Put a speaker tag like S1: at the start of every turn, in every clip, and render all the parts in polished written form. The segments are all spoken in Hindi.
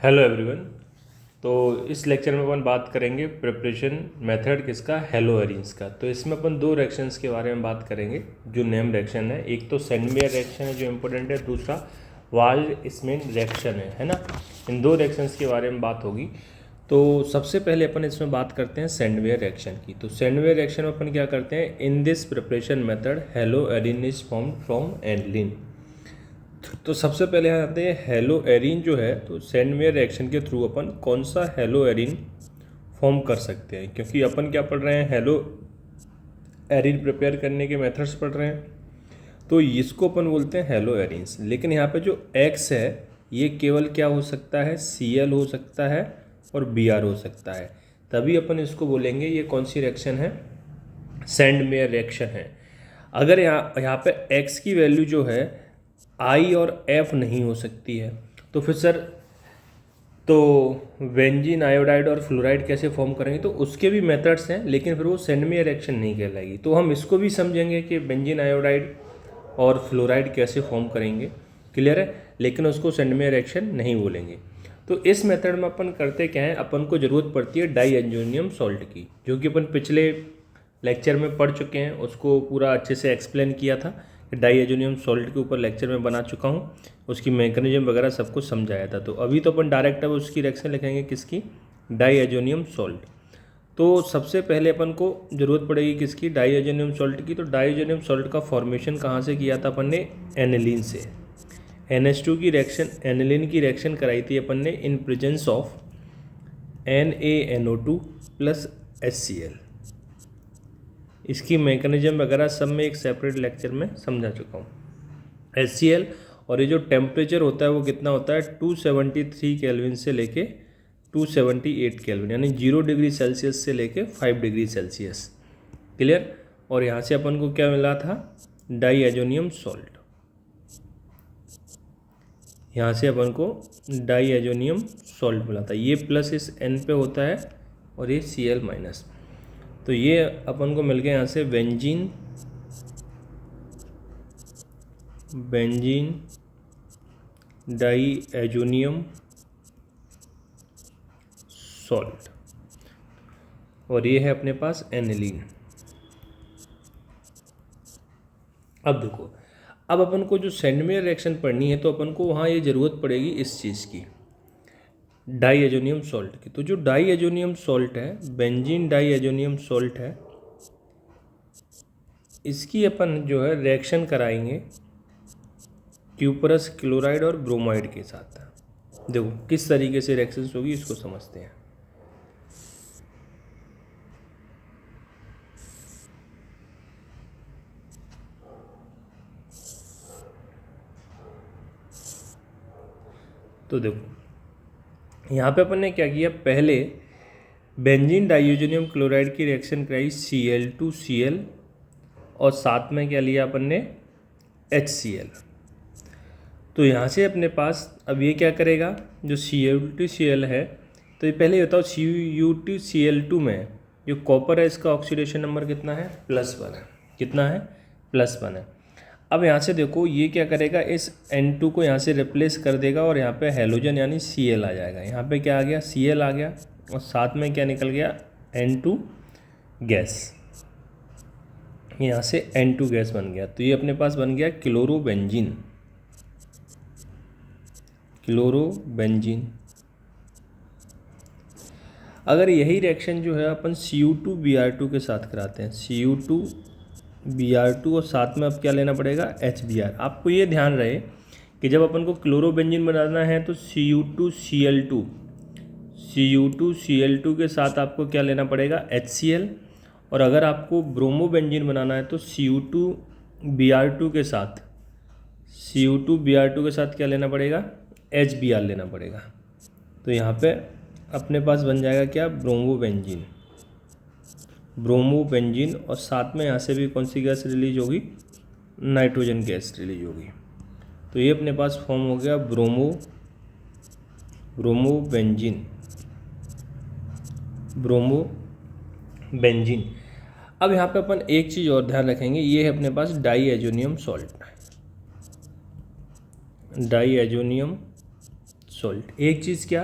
S1: Hello everyone. तो इस लेक्चर में अपन बात करेंगे प्रिपरेशन मेथड किसका, हेलो एरिन्स का। तो इसमें अपन दो रिएक्शंस के बारे में बात करेंगे जो नेम रिएक्शन है। एक तो सेंडमेयर रिएक्शन है जो इम्पोर्टेंट है, दूसरा वाल्ड-स्मिन रिएक्शन है ना। इन दो रिएक्शंस के बारे में बात होगी। तो सबसे पहले अपन इसमें बात करते हैं सेंडमेयर रिएक्शन की। तो सेंडमेयर रिएक्शन में अपन क्या करते हैं, in this preparation method hello Erin is formed from aniline. तो सबसे पहले यहाँ आते हैं हेलो एरिन जो है। तो सेंडमेयर रिएक्शन के थ्रू अपन कौन सा हेलो एरिन फॉर्म कर सकते हैं, क्योंकि अपन क्या पढ़ रहे हैं, हेलो एरिन प्रिपेयर करने के मेथड्स पढ़ रहे हैं। तो इसको अपन बोलते हैं हेलो एरिन्स। लेकिन यहाँ पे जो एक्स है ये केवल क्या हो सकता है, Cl हो सकता है और Br हो सकता है, तभी अपन इसको बोलेंगे ये कौन सी रिएक्शन है, सेंडमेयर रिएक्शन है। अगर यहाँ पे एक्स की वैल्यू जो है आई और एफ नहीं हो सकती है तो फिर सर तो बेंजीन आयोडाइड और फ्लोराइड कैसे फॉर्म करेंगे, तो उसके भी मेथड्स हैं, लेकिन फिर वो सेंडमेयर रिएक्शन नहीं कहलाएगी। तो हम इसको भी समझेंगे कि बेंजीन आयोडाइड और फ्लोराइड कैसे फॉर्म करेंगे, क्लियर है, लेकिन उसको सेंडमेयर रिएक्शन नहीं बोलेंगे। तो इस मेथड में अपन करते क्या है, अपन को ज़रूरत पड़ती है डाईएजोनियम सॉल्ट की, जो कि अपन पिछले लेक्चर में पढ़ चुके हैं, उसको पूरा अच्छे से एक्सप्लेन किया था। डाईएजोनियम सॉल्ट के ऊपर लेक्चर में बना चुका हूँ, उसकी मैकेनिज्म वगैरह सब कुछ समझाया था। तो अभी तो अपन डायरेक्ट अब उसकी रिएक्शन लिखेंगे किसकी, डाईएजोनियम सॉल्ट। तो सबसे पहले अपन को ज़रूरत पड़ेगी किसकी, डाईएजोनियम सॉल्ट की। तो डाईएजोनियम सॉल्ट का फॉर्मेशन कहाँ से किया था अपन ने, एनिलीन से। NH2 की रिएक्शन, एनिलीन की रिएक्शन कराई थी अपन ने in presence of NaNO2 plus HCl। इसकी मैकेनिज्म वगैरह सब में एक सेपरेट लेक्चर में समझा चुका हूँ। HCl और ये जो टेम्परेचर होता है वो कितना होता है, 273 केल्विन से लेके 278 केल्विन, यानी 0 डिग्री सेल्सियस से लेके 5 डिग्री सेल्सियस, क्लियर। और यहाँ से अपन को क्या मिला था, डाईएजोनियम सॉल्ट। यहाँ से अपन को डाईएजोनियम सॉल्ट मिला था, ये प्लस इस N पे होता है और ये Cl माइनस। तो ये अपन को मिल गया यहाँ से बेंजीन डाईएजोनियम सॉल्ट, और ये है अपने पास एनिलीन। अब देखो, अब अपन को जो सेंडमेयर रिएक्शन पढ़नी है तो अपन को वहाँ ये ज़रूरत पड़ेगी इस चीज़ की, डाईएजोनियम सॉल्ट की। तो जो डाईएजोनियम सॉल्ट है, बेंजीन डाईएजोनियम सॉल्ट है, इसकी अपन जो है रिएक्शन कराएंगे क्यूपरस क्लोराइड और ब्रोमाइड के साथ। देखो किस तरीके से रिएक्शन होगी, इसको समझते हैं। तो देखो यहाँ पे अपन ने क्या किया, पहले बेंजीन डाईएजोनियम क्लोराइड की रिएक्शन कराई Cl2Cl और साथ में क्या लिया अपन ने, HCl। तो यहाँ से अपने पास अब ये क्या करेगा, जो Cu2Cl है, तो ये पहले बताओ Cu2Cl2 में जो कॉपर है इसका ऑक्सीडेशन नंबर कितना है, +1 है। कितना है, +1 है। अब यहाँ से देखो ये क्या करेगा, इस N2 को यहाँ से रिप्लेस कर देगा और यहाँ पे हेलोजन यानी Cl आ जाएगा। यहाँ पे क्या आ गया, Cl आ गया, और साथ में क्या निकल गया, N2 गैस। यहाँ से N2 गैस बन गया। तो ये अपने पास बन गया क्लोरोबेंजीन। क्लोरोबेंजीन। अगर यही रिएक्शन जो है अपन Cu2Br2 के साथ कराते हैं, Cu2Br2 और साथ में अब क्या लेना पड़ेगा, HBr। आपको ये ध्यान रहे कि जब अपन को क्लोरोबेंजीन बनाना है तो Cu2Cl2 के साथ आपको क्या लेना पड़ेगा, HCl। और अगर आपको ब्रोमोबेंजीन बनाना है तो Cu2Br2 के साथ क्या लेना पड़ेगा, HBr लेना पड़ेगा। तो यहाँ पे अपने पास बन जाएगा क्या, ब्रोमोबेंजीन, और साथ में यहाँ से भी कौन सी गैस रिलीज होगी, नाइट्रोजन गैस रिलीज होगी। तो ये अपने पास फॉर्म हो गया ब्रोमोबेंजीन। अब यहाँ पे अपन एक चीज़ और ध्यान रखेंगे, ये है अपने पास डाईएजोनियम सॉल्ट। एक चीज़ क्या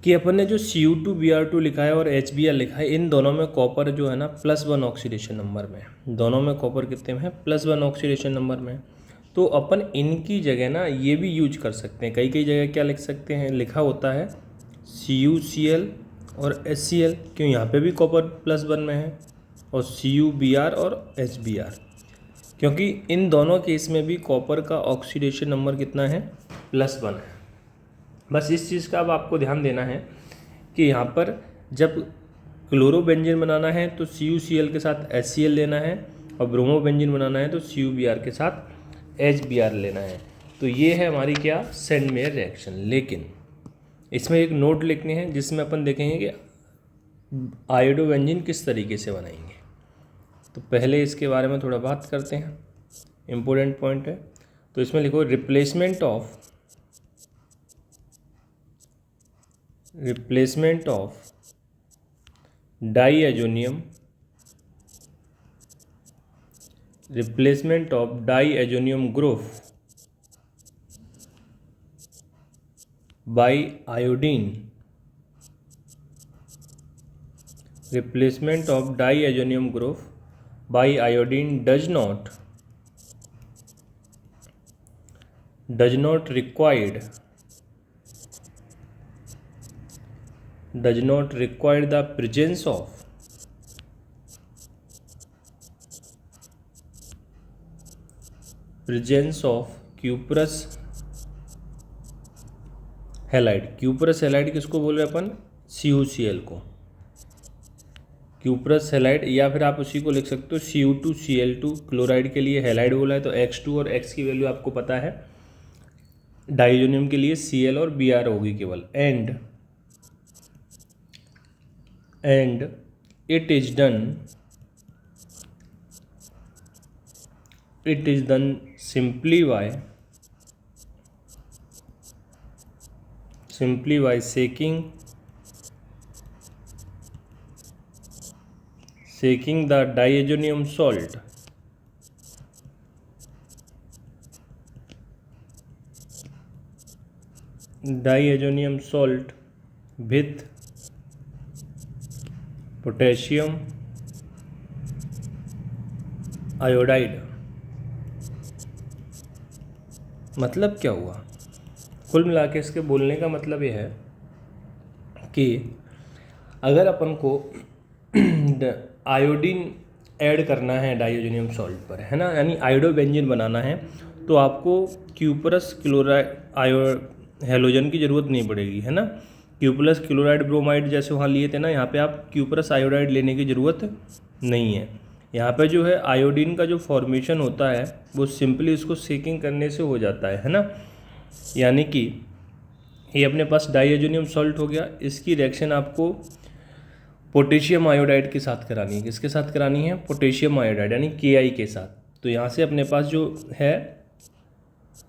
S1: कि अपन ने जो Cu2Br2 लिखा है और HBr लिखा है, इन दोनों में कॉपर जो है ना +1 ऑक्सीडेशन नंबर में है। दोनों में कॉपर कितने में है? +1 ऑक्सीडेशन नंबर में। तो अपन इनकी जगह ना ये भी यूज कर सकते हैं। कई कई जगह क्या लिख सकते हैं, लिखा होता है CuCl और HCl, क्यों? यहाँ पे भी कॉपर +1 में है, और CuBr और HBr, क्योंकि इन दोनों केस में भी कॉपर का ऑक्सीडेशन नंबर कितना है? +1 है। बस इस चीज़ का अब आपको ध्यान देना है कि यहाँ पर जब क्लोरोबेंजीन बनाना है तो CuCl के साथ HCl लेना है, और ब्रोमोबेंजीन बनाना है तो CuBr के साथ HBr लेना है। तो ये है हमारी क्या? Sandmeyer reaction. लेकिन इसमें एक नोट लिखने हैं जिसमें अपन देखेंगे कि आयोडोबेंजीन किस तरीके से बनाएंगे। तो पहले इसके बारे में थोड़ा बात करते हैं, इम्पोर्टेंट पॉइंट है। तो इसमें लिखो replacement of diazonium group by iodine. Replacement of diazonium group by iodine does not require the presence of cuprous halide. Cuprous halide किसको बोल रहे हैं अपन? CuCl को। क्यूपरस हैलाइड, या फिर आप उसी को लिख सकते हो Cu2Cl2। क्लोराइड के लिए हैलाइड बोला है तो X2 और X की वैल्यू आपको पता है। डाइजोनियम के लिए Cl और Br होगी केवल। And it is done simply by shaking the diazonium salt with potassium iodide। मतलब क्या हुआ? कुल मिला के इसके बोलने का मतलब ये है कि अगर अपन को आयोडीन ऐड करना है डाइओजोनियम सॉल्ट पर, है ना, यानी आयोडोबेंजीन बनाना है, तो आपको क्यूपरस क्लोराइड हेलोजन की ज़रूरत नहीं पड़ेगी, है ना। क्यूपरस क्लोराइड ब्रोमाइड जैसे वहाँ लिए थे ना, यहाँ पे आप क्यूपरस आयोडाइड लेने की ज़रूरत नहीं है। यहाँ पे जो है आयोडीन का जो फॉर्मेशन होता है वो सिंपली इसको सेकिंग करने से हो जाता है ना। यानी कि ये अपने पास डाइएजोनियम सॉल्ट हो गया, इसकी रिएक्शन आपको पोटेशियम आयोडाइड के साथ करानी है। किसके साथ करानी है? पोटेशियम आयोडाइड यानी Ki के साथ। तो यहाँ से अपने पास जो है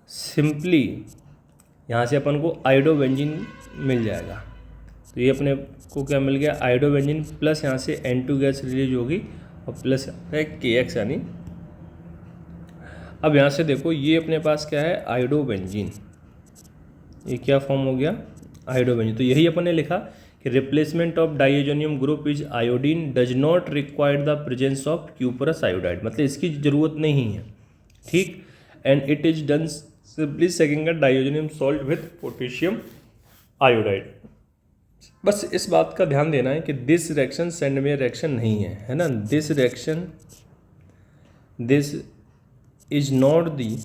S1: सिंपली यहाँ से अपन को आयोडोबेंजीन मिल जाएगा। तो ये अपने को क्या मिल गया? आयोडोबेंजीन प्लस यहाँ से N2 गैस रिलीज होगी और प्लस है KX यानी। अब यहाँ से देखो ये अपने पास क्या है? आयोडोबेंजीन। ये क्या फॉर्म हो गया? आयोडोबेंजीन। तो यही अपन ने लिखा कि replacement of diazonium group is iodine does not require the presence of cuprous iodide, मतलब इसकी ज़रूरत नहीं है, ठीक। And it is done simply shaking diazonium salt with potassium iodide. बस इस बात का ध्यान देना है कि दिस रिएक्शन सेंडमेयर रिएक्शन नहीं है ना। This is not the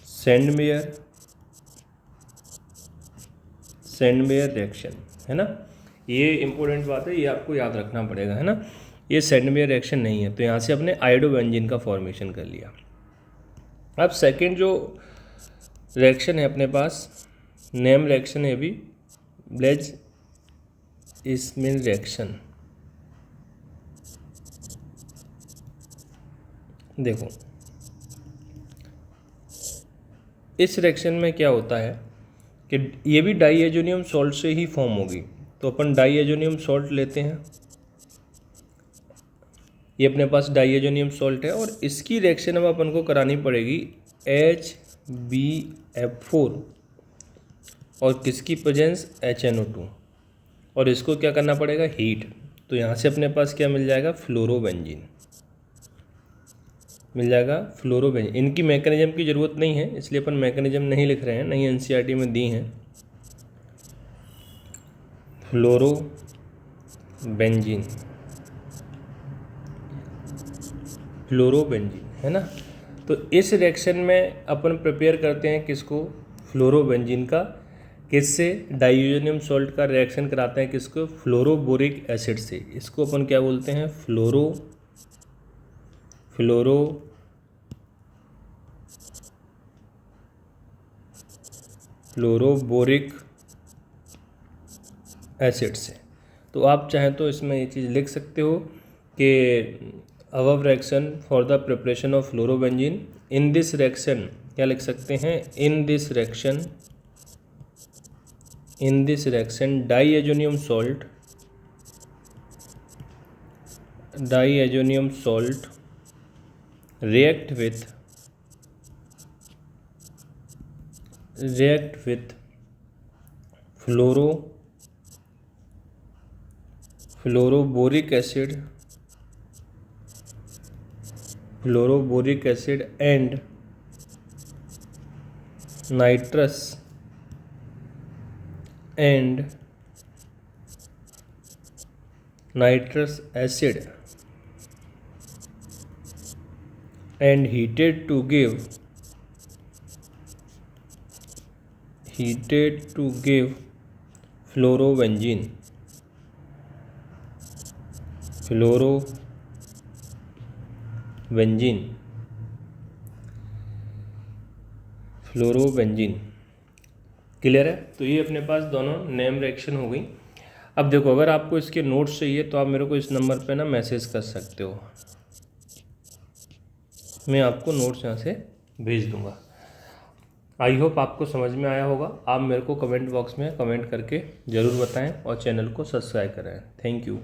S1: Sandmeyer reaction, है ना। ये इंपॉर्टेंट बात है, ये आपको याद रखना पड़ेगा, है ना। ये सेंडमेयर रिएक्शन नहीं है। तो यहाँ से अपने आयोडोबेंजीन का फॉर्मेशन कर लिया। अब सेकंड जो रिएक्शन है अपने पास, नेम रिएक्शन है अभी, ब्लेज इस्मिन रिएक्शन। देखो इस रिएक्शन में क्या होता है कि ये भी डाइएजोनियम सॉल्ट से ही फॉर्म होगी। तो अपन डाइएजोनियम सॉल्ट लेते हैं, ये अपने पास डाइएजोनियम सॉल्ट है और इसकी रिएक्शन अब अपन को करानी पड़ेगी HbF4 और किसकी प्रेजेंस, HNO2, और इसको क्या करना पड़ेगा, हीट। तो यहाँ से अपने पास क्या मिल जाएगा, फ्लोरोबेंजीन मिल जाएगा, फ्लोरोबेंजीन। इनकी मैकेनिज्म की ज़रूरत नहीं है, इसलिए अपन मैकेनिज्म नहीं लिख रहे हैं, नहीं NCERT में दी हैं। फ्लोरोबेंजीन, फ्लोरोबेंजीन है ना। तो इस रिएक्शन में अपन प्रिपेयर करते हैं किसको, फ्लोरोबेंजीन का। किससे, डाइज़ोनियम सॉल्ट का रिएक्शन कराते हैं किसको, फ्लोरोबोरिक एसिड से। इसको अपन क्या बोलते हैं, फ्लोरोबोरिक एसिड से। तो आप चाहें तो इसमें ये चीज़ लिख सकते हो कि above reaction for the preparation of fluorobenzene, in this reaction, क्या लिख सकते हैं, in this reaction diazonium salt react with fluoroboric acid and nitrous acid and heated to give fluorobenzene clear है। तो ये अपने पास दोनों नेम रिएक्शन हो गई। अब देखो, अगर आपको इसके नोट्स चाहिए तो आप मेरे को इस नंबर पे ना मैसेज कर सकते हो, मैं आपको नोट्स यहाँ से भेज दूँगा। आई होप आपको समझ में आया होगा। आप मेरे को कमेंट बॉक्स में कमेंट करके ज़रूर बताएं और चैनल को सब्सक्राइब करें। Thank you.